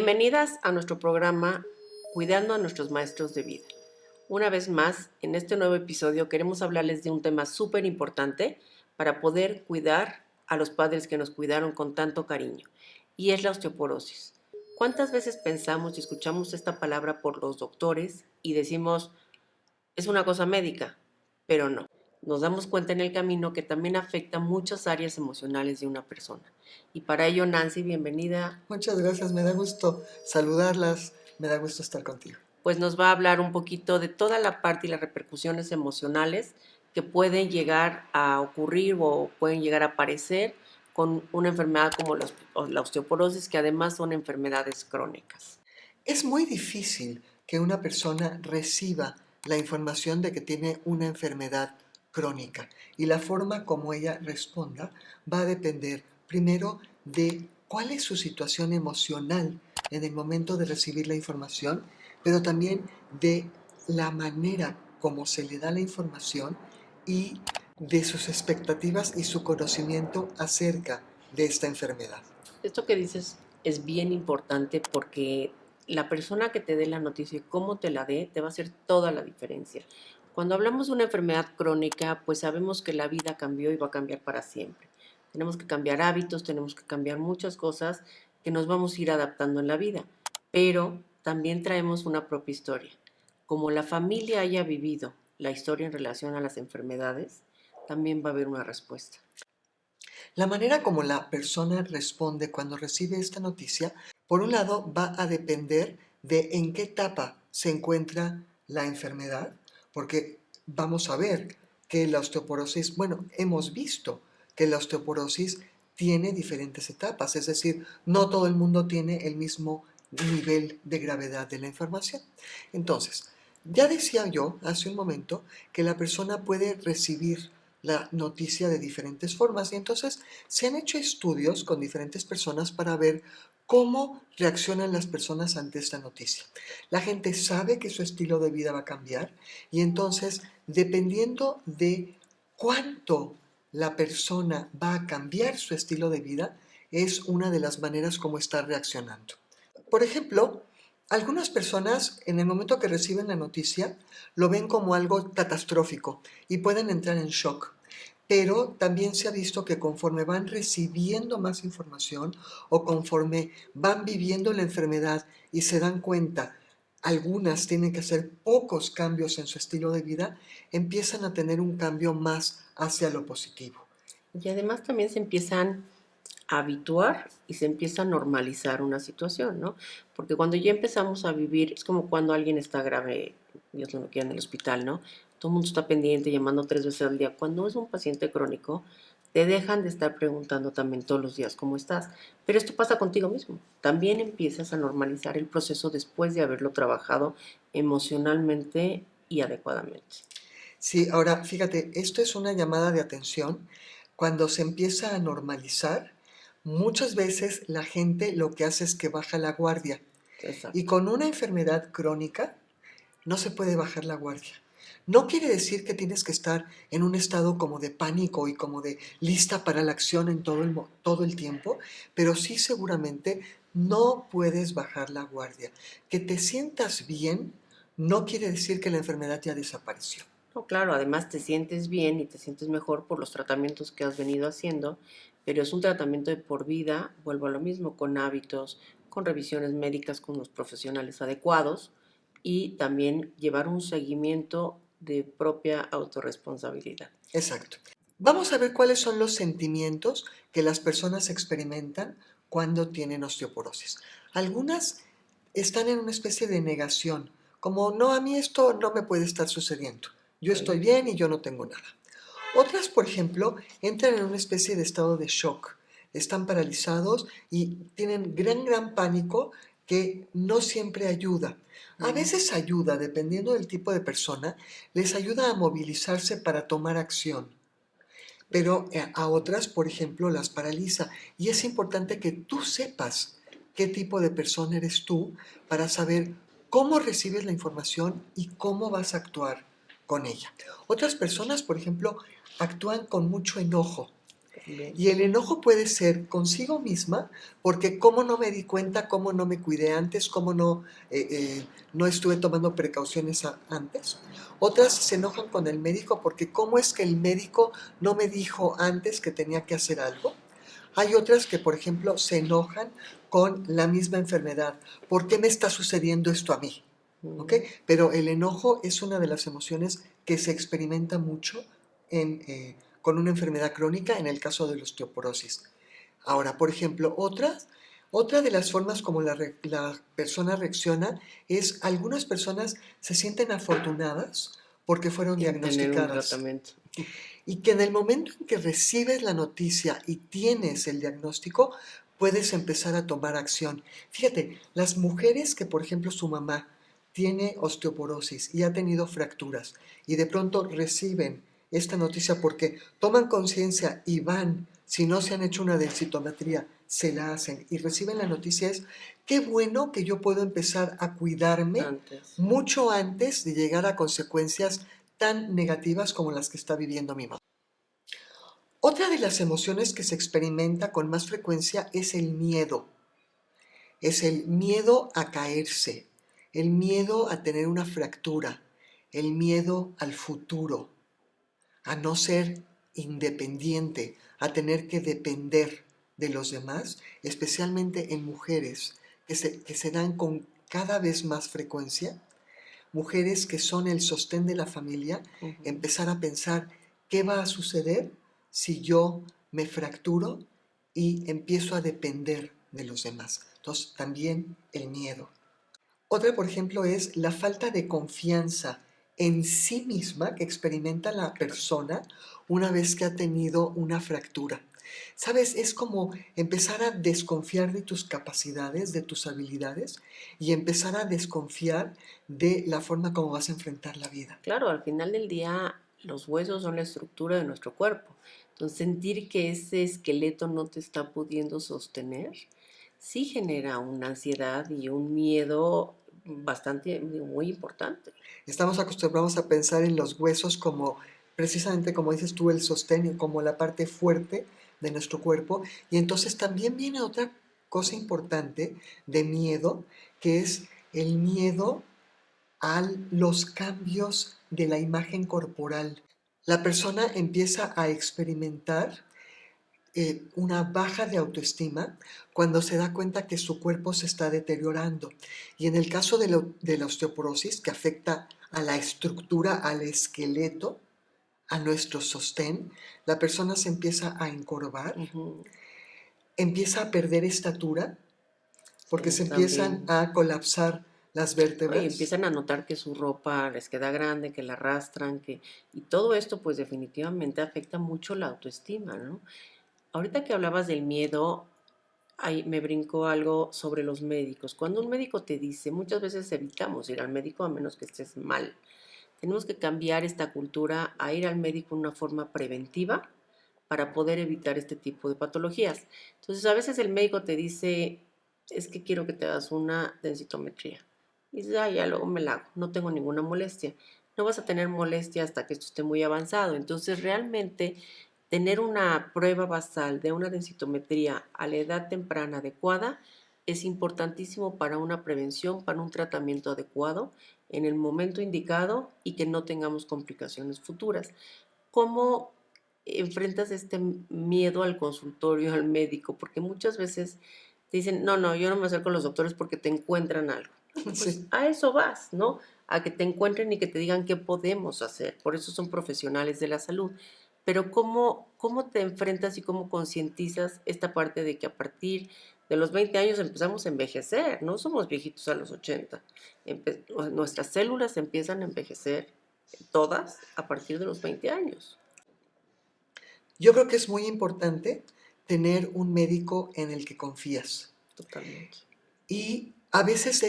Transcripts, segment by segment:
Bienvenidas a nuestro programa Cuidando a nuestros maestros de vida. Una vez más, en este nuevo episodio queremos hablarles de un tema súper importante para poder cuidar a los padres que nos cuidaron con tanto cariño, y es la osteoporosis. ¿Cuántas veces pensamos y escuchamos esta palabra por los doctores y decimos, es una cosa médica? Pero no. Nos damos cuenta en el camino que también afecta muchas áreas emocionales de una persona. Y para ello, Nancy, bienvenida. Muchas gracias, me da gusto saludarlas, me da gusto estar contigo. Pues nos va a hablar un poquito de toda la parte y las repercusiones emocionales que pueden llegar a ocurrir o pueden llegar a aparecer con una enfermedad como la osteoporosis, que además son enfermedades crónicas. Es muy difícil que una persona reciba la información de que tiene una enfermedad crónica y la forma como ella responda va a depender primero de cuál es su situación emocional en el momento de recibir la información, pero también de la manera como se le da la información y de sus expectativas y su conocimiento acerca de esta enfermedad. Esto que dices es bien importante porque la persona que te dé la noticia y cómo te la dé te va a hacer toda la diferencia. Cuando hablamos de una enfermedad crónica, pues sabemos que la vida cambió y va a cambiar para siempre. Tenemos que cambiar hábitos, tenemos que cambiar muchas cosas que nos vamos a ir adaptando en la vida, pero también traemos una propia historia. Como la familia haya vivido la historia en relación a las enfermedades, también va a haber una respuesta. La manera como la persona responde cuando recibe esta noticia, por un lado, va a depender de en qué etapa se encuentra la enfermedad, porque vamos a ver que la osteoporosis, bueno, hemos visto que la osteoporosis tiene diferentes etapas, es decir, no todo el mundo tiene el mismo nivel de gravedad de la información. Entonces, ya decía yo hace un momento que la persona puede recibir la noticia de diferentes formas y entonces se han hecho estudios con diferentes personas para ver cómo reaccionan las personas ante esta noticia. La gente sabe que su estilo de vida va a cambiar y entonces, dependiendo de cuánto la persona va a cambiar su estilo de vida, es una de las maneras como está reaccionando. Por ejemplo, algunas personas en el momento que reciben la noticia lo ven como algo catastrófico y pueden entrar en shock. Pero también se ha visto que conforme van recibiendo más información o conforme van viviendo la enfermedad y se dan cuenta, algunas tienen que hacer pocos cambios en su estilo de vida, empiezan a tener un cambio más hacia lo positivo. Y además también se empiezan a habituar y se empieza a normalizar una situación, ¿no? Porque cuando ya empezamos a vivir, es como cuando alguien está grave, Dios no lo quiera, en el hospital, ¿no? Todo el mundo está pendiente, llamando 3 veces al día. Cuando es un paciente crónico, te dejan de estar preguntando también todos los días cómo estás. Pero esto pasa contigo mismo. También empiezas a normalizar el proceso después de haberlo trabajado emocionalmente y adecuadamente. Sí, ahora fíjate, esto es una llamada de atención. Cuando se empieza a normalizar, muchas veces la gente lo que hace es que baja la guardia. Y Exacto. con una enfermedad crónica no se puede bajar la guardia. No quiere decir que tienes que estar en un estado como de pánico y como de lista para la acción en todo el tiempo, pero sí seguramente no puedes bajar la guardia. Que te sientas bien no quiere decir que la enfermedad ya desapareció. No, claro, además te sientes bien y te sientes mejor por los tratamientos que has venido haciendo, pero es un tratamiento de por vida, vuelvo a lo mismo, con hábitos, con revisiones médicas con los profesionales adecuados y también llevar un seguimiento de propia autorresponsabilidad. Exacto. Vamos a ver cuáles son los sentimientos que las personas experimentan cuando tienen osteoporosis. Algunas están en una especie de negación, como no, a mí esto no me puede estar sucediendo. Yo estoy bien y yo no tengo nada. Otras, por ejemplo, entran en una especie de estado de shock. Están paralizados y tienen gran pánico que no siempre ayuda. A veces ayuda, dependiendo del tipo de persona, les ayuda a movilizarse para tomar acción. Pero a otras, por ejemplo, las paraliza. Y es importante que tú sepas qué tipo de persona eres tú para saber cómo recibes la información y cómo vas a actuar con ella. Otras personas, por ejemplo, actúan con mucho enojo Bien. Y el enojo puede ser consigo misma, porque cómo no me di cuenta, cómo no me cuidé antes, cómo no estuve tomando precauciones antes. Otras se enojan con el médico porque cómo es que el médico no me dijo antes que tenía que hacer algo. Hay otras que, por ejemplo, se enojan con la misma enfermedad. ¿Por qué me está sucediendo esto a mí? ¿Ok? Pero el enojo es una de las emociones que se experimenta mucho con una enfermedad crónica, en el caso de la osteoporosis. Ahora, por ejemplo, otra de las formas como la persona reacciona es algunas personas se sienten afortunadas porque fueron En tener un diagnosticadas tratamiento. y que en el momento en que recibes la noticia y tienes el diagnóstico, puedes empezar a tomar acción. Fíjate, las mujeres que, por ejemplo, su mamá tiene osteoporosis y ha tenido fracturas y de pronto reciben esta noticia porque toman conciencia y van, si no se han hecho una densitometría, se la hacen y reciben la noticia es, qué bueno que yo puedo empezar a cuidarme Antes. mucho antes de llegar a consecuencias tan negativas como las que está viviendo mi mamá. Otra de las emociones que se experimenta con más frecuencia es el miedo. Es el miedo a caerse, el miedo a tener una fractura, el miedo al futuro, a no ser independiente, a tener que depender de los demás, especialmente en mujeres que se dan con cada vez más frecuencia, mujeres que son el sostén de la familia, Ujú. empezar a pensar qué va a suceder si yo me fracturo y empiezo a depender de los demás. Entonces, también el miedo. Otra, por ejemplo, es la falta de confianza en sí misma que experimenta la persona una vez que ha tenido una fractura. ¿Sabes? Es como empezar a desconfiar de tus capacidades, de tus habilidades y empezar a desconfiar de la forma como vas a enfrentar la vida. Claro, al final del día los huesos son la estructura de nuestro cuerpo. Entonces, sentir que ese esqueleto no te está pudiendo sostener, sí genera una ansiedad y un miedo bastante, muy importante. Estamos acostumbrados a pensar en los huesos como, precisamente como dices tú, el sostén, como la parte fuerte de nuestro cuerpo. Y entonces también viene otra cosa importante de miedo, que es el miedo a los cambios de la imagen corporal. La persona empieza a experimentar una baja de autoestima cuando se da cuenta que su cuerpo se está deteriorando. Y en el caso de la osteoporosis, que afecta a la estructura, al esqueleto, a nuestro sostén, la persona se empieza a encorvar, Ujú. empieza a perder estatura, porque Sí, se empiezan también. a colapsar las ¿No? Y vértebras. empiezan a notar que su ropa les queda grande, que la arrastran, y todo esto pues definitivamente afecta mucho la autoestima, ¿no? Ahorita que hablabas del miedo, ahí me brincó algo sobre los médicos. Cuando un médico te dice, muchas veces evitamos ir al médico a menos que estés mal. Tenemos que cambiar esta cultura a ir al médico de una forma preventiva para poder evitar este tipo de patologías. Entonces, a veces el médico te dice, es que quiero que te hagas una densitometría. Y dices, ah, ya luego me la hago, no tengo ninguna molestia. No vas a tener molestia hasta que esto esté muy avanzado. Entonces, realmente, tener una prueba basal de una densitometría a la edad temprana adecuada es importantísimo para una prevención, para un tratamiento adecuado en el momento indicado y que no tengamos complicaciones futuras. ¿Cómo enfrentas este miedo al consultorio, al médico? Porque muchas veces te dicen, no, no, yo no me acerco a los doctores porque te encuentran algo. Bueno, pues Sí. a eso vas, ¿no? A que te encuentren y que te digan qué podemos hacer. Por eso son profesionales de la salud. Pero ¿cómo te enfrentas y cómo concientizas esta parte de que a partir de los 20 años empezamos a envejecer? No somos viejitos a los 80. Nuestras células empiezan a envejecer todas a partir de los 20 años. Yo creo que es muy importante tener un médico en el que confías. Totalmente. Y a veces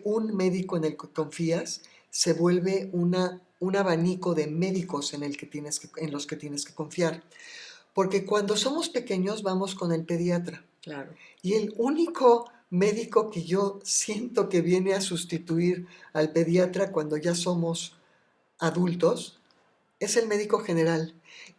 un médico en el que confías se vuelve un abanico de médicos en los que tienes que confiar. Porque cuando somos pequeños vamos con el pediatra. Claro. Y el único médico que yo siento que viene a sustituir al pediatra cuando ya somos adultos es el médico general.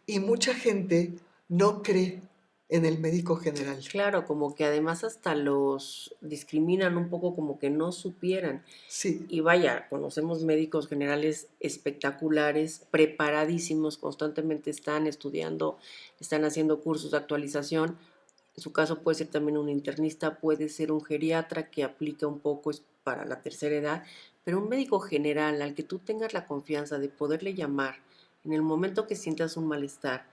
Y mucha gente no cree en el médico general. Claro, como que además hasta los discriminan un poco como que no supieran. Sí, Y vaya, conocemos médicos generales espectaculares, preparadísimos, constantemente están estudiando, están haciendo cursos de actualización. En su caso puede ser también un internista, puede ser un geriatra que aplica un poco es para la tercera edad, pero un médico general al que tú tengas la confianza de poderle llamar en el momento que sientas un malestar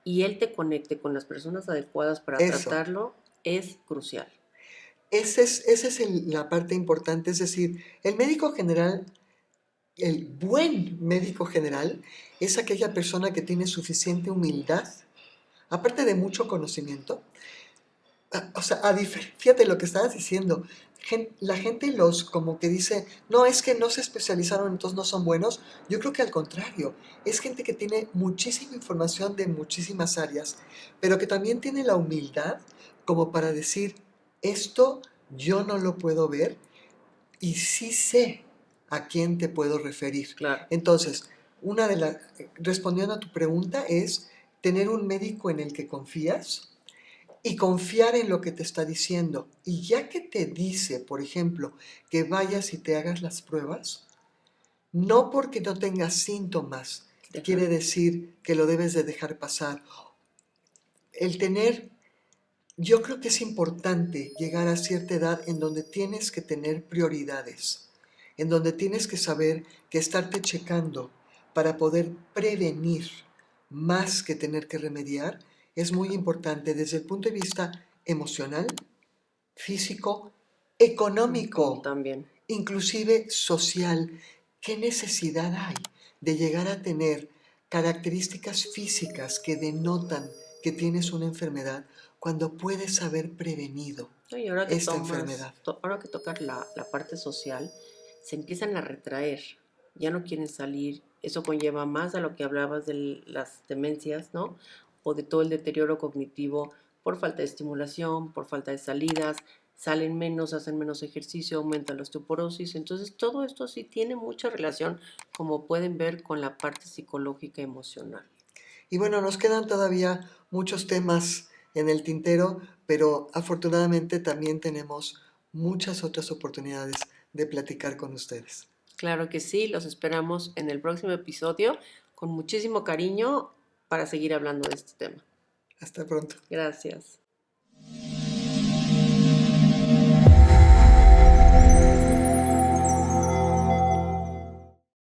y él te conecte con las personas adecuadas para eso. tratarlo es crucial. Esa es la parte importante, es decir, el médico general, el buen médico general, es aquella persona que tiene suficiente humildad, aparte de mucho conocimiento. O sea, fíjate lo que estabas diciendo, la gente los como que dice, no, es que no se especializaron, entonces no son buenos. Yo creo que al contrario, es gente que tiene muchísima información de muchísimas áreas, pero que también tiene la humildad como para decir, esto yo no lo puedo ver y sí sé a quién te puedo referir. Claro, Entonces, respondiendo a tu pregunta es tener un médico en el que confías y confiar en lo que te está diciendo. Y ya que te dice, por ejemplo, que vayas y te hagas las pruebas, no porque no tengas síntomas quiere déjalo. decir que lo debes de dejar pasar. El tener, yo creo que es importante llegar a cierta edad en donde tienes que tener prioridades, en donde tienes que saber que estarte checando para poder prevenir más que tener que remediar es muy importante desde el punto de vista emocional, físico, económico, También. inclusive social. ¿Qué necesidad hay de llegar a tener características físicas que denotan que tienes una enfermedad cuando puedes haber prevenido No, y ahora que esta tomas, enfermedad? ahora que tocas la parte social, se empiezan a retraer, ya no quieren salir. Eso conlleva más a lo que hablabas de las demencias, ¿no? O de todo el deterioro cognitivo por falta de estimulación, por falta de salidas, salen menos, hacen menos ejercicio, aumenta la osteoporosis. Entonces, todo esto sí tiene mucha relación, como pueden ver, con la parte psicológica y emocional. Y bueno, nos quedan todavía muchos temas en el tintero, pero afortunadamente también tenemos muchas otras oportunidades de platicar con ustedes. Claro que sí, los esperamos en el próximo episodio con muchísimo cariño para seguir hablando de este tema. Hasta pronto. Gracias.